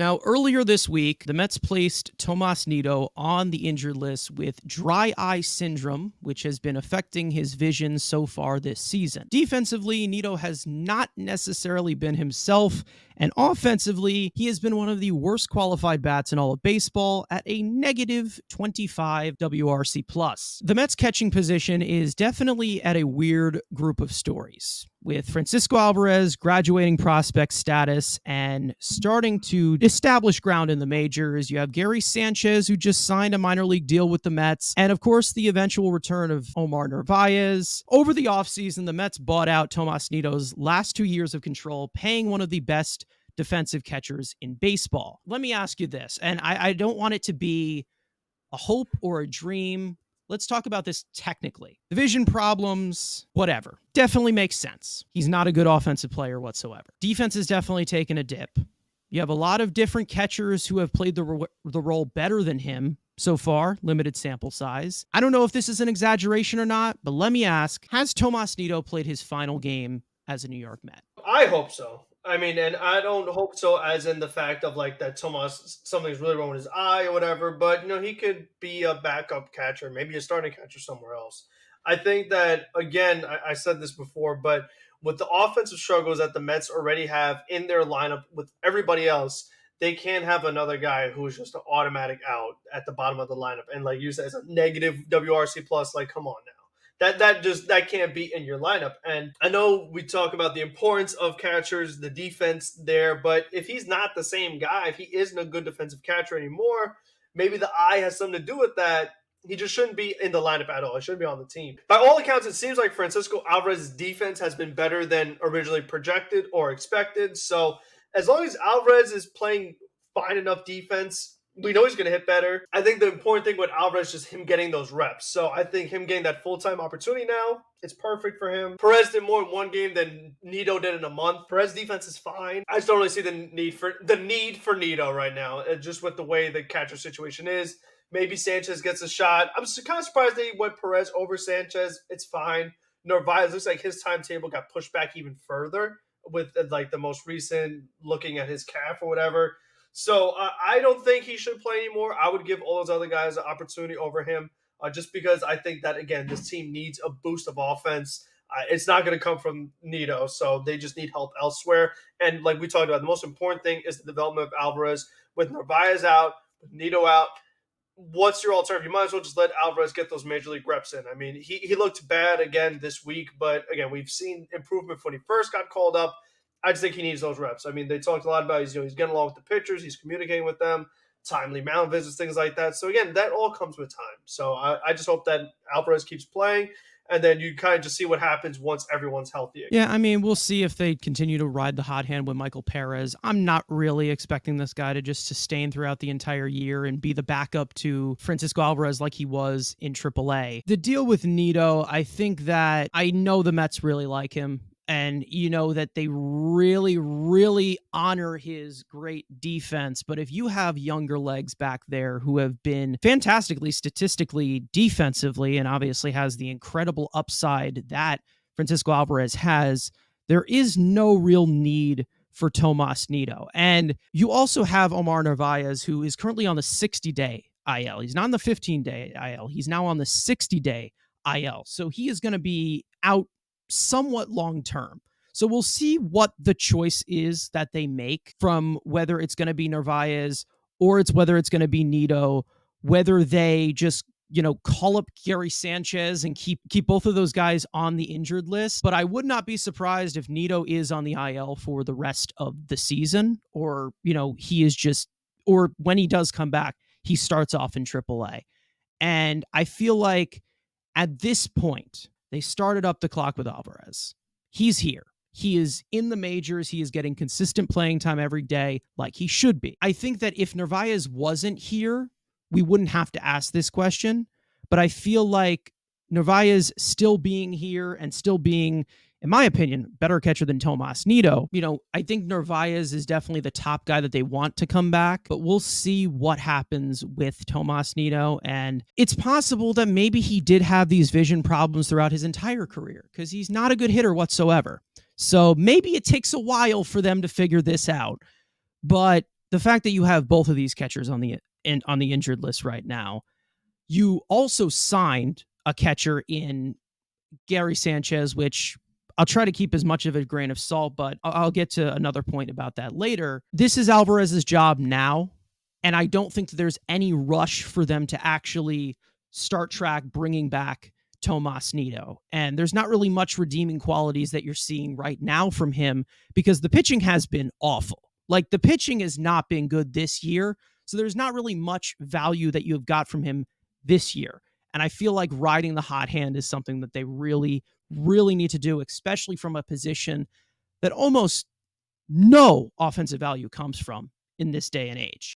Now, earlier this week, the Mets placed Tomas Nido on the injured list with dry eye syndrome, which has been affecting his vision so far this season. Defensively, Nido has not necessarily been himself, and offensively, he has been one of the worst qualified bats in all of baseball at a negative 25 WRC+. The Mets catching position is definitely at a weird group of stories, with Francisco Alvarez graduating prospect status and starting to establish ground in the majors. You have Gary Sanchez, who just signed a minor league deal with the Mets, and of course, the eventual return of Omar Narvaez. Over the offseason, the Mets bought out Tomas Nido's last 2 years of control, paying one of the best defensive catchers in baseball. Let me ask you this, and I don't want it to be a hope or a dream. Let's talk about this technically. Division problems, whatever. Definitely makes sense. He's not a good offensive player whatsoever. Defense has definitely taken a dip. You have a lot of different catchers who have played the role better than him so far, limited sample size. I don't know if this is an exaggeration or not, but let me ask, has Tomas Nido played his final game as a New York Met? I hope so. I mean, and I don't hope so as in the fact of like that Tomas, something's really wrong with his eye or whatever, but he could be a backup catcher, maybe a starting catcher somewhere else. I think that, again, I said this before, but with the offensive struggles that the Mets already have in their lineup with everybody else, they can't have another guy who's just an automatic out at the bottom of the lineup. And like you said, it's a negative WRC plus. Like, come on now. That can't be in your lineup. And I know we talk about the importance of catchers, the defense there, but if he's not the same guy, if he isn't a good defensive catcher anymore, maybe the eye has something to do with that. He just shouldn't be in the lineup at all. He shouldn't be on the team. By all accounts, it seems like Francisco Alvarez's defense has been better than originally projected or expected. So as long as Alvarez is playing fine enough defense, we know he's going to hit better. I think the important thing with Alvarez is just him getting those reps. So I think him getting that full-time opportunity now, it's perfect for him. Perez did more in one game than Nido did in a month. Perez defense is fine. I just don't really see the need for Nido right now, just with the way the catcher situation is. Maybe Sanchez gets a shot. I'm kind of surprised they went Perez over Sanchez. It's fine. Narvaez looks like his timetable got pushed back even further with like the most recent looking at his calf or whatever. So I don't think he should play anymore. I would give all those other guys an opportunity over him just because I think that, again, this team needs a boost of offense. It's not going to come from Nido, so they just need help elsewhere. And like we talked about, the most important thing is the development of Alvarez. With Narvaez out, with Nido out, what's your alternative? You might as well just let Alvarez get those major league reps in. I mean, he looked bad again this week, but again, we've seen improvement when he first got called up. I just think he needs those reps. I mean, they talked a lot about he's getting along with the pitchers, he's communicating with them, timely mound visits, things like that. So again, that all comes with time. So I just hope that Alvarez keeps playing, and then you kind of just see what happens once everyone's healthy again. Yeah, I mean, we'll see if they continue to ride the hot hand with Michael Perez. I'm not really expecting this guy to just sustain throughout the entire year and be the backup to Francisco Alvarez like he was in AAA. The deal with Nido, I think that I know the Mets really like him. And that they really, really honor his great defense. But if you have younger legs back there who have been fantastically statistically defensively and obviously has the incredible upside that Francisco Alvarez has, there is no real need for Tomas Nido. And you also have Omar Narvaez, who is currently on the 60-day IL. He's not on the 15-day IL. He's now on the 60-day IL. So he is going to be out somewhat long term. So we'll see what the choice is that they make, from whether it's going to be Narvaez or whether it's going to be Nido, whether they just, call up Gary Sanchez and keep both of those guys on the injured list. But I would not be surprised if Nido is on the IL for the rest of the season, or, he is just, or when he does come back, he starts off in AAA. And I feel like at this point, they started up the clock with Alvarez. He's here. He is in the majors. He is getting consistent playing time every day like he should be. I think that if Narvaez wasn't here, we wouldn't have to ask this question. But I feel like Narvaez still being here and still being, in my opinion, better catcher than Tomas Nido. I think Narvaez is definitely the top guy that they want to come back, but we'll see what happens with Tomas Nido. And it's possible that maybe he did have these vision problems throughout his entire career because he's not a good hitter whatsoever. So maybe it takes a while for them to figure this out. But the fact that you have both of these catchers on the injured list right now, you also signed a catcher in Gary Sanchez, which I'll try to keep as much of a grain of salt, but I'll get to another point about that later. This is Alvarez's job now, and I don't think that there's any rush for them to actually start track bringing back Tomas Nido. And there's not really much redeeming qualities that you're seeing right now from him because the pitching has been awful. Like, the pitching has not been good this year, so there's not really much value that you have got from him this year. And I feel like riding the hot hand is something that they really, really need to do, especially from a position that almost no offensive value comes from in this day and age.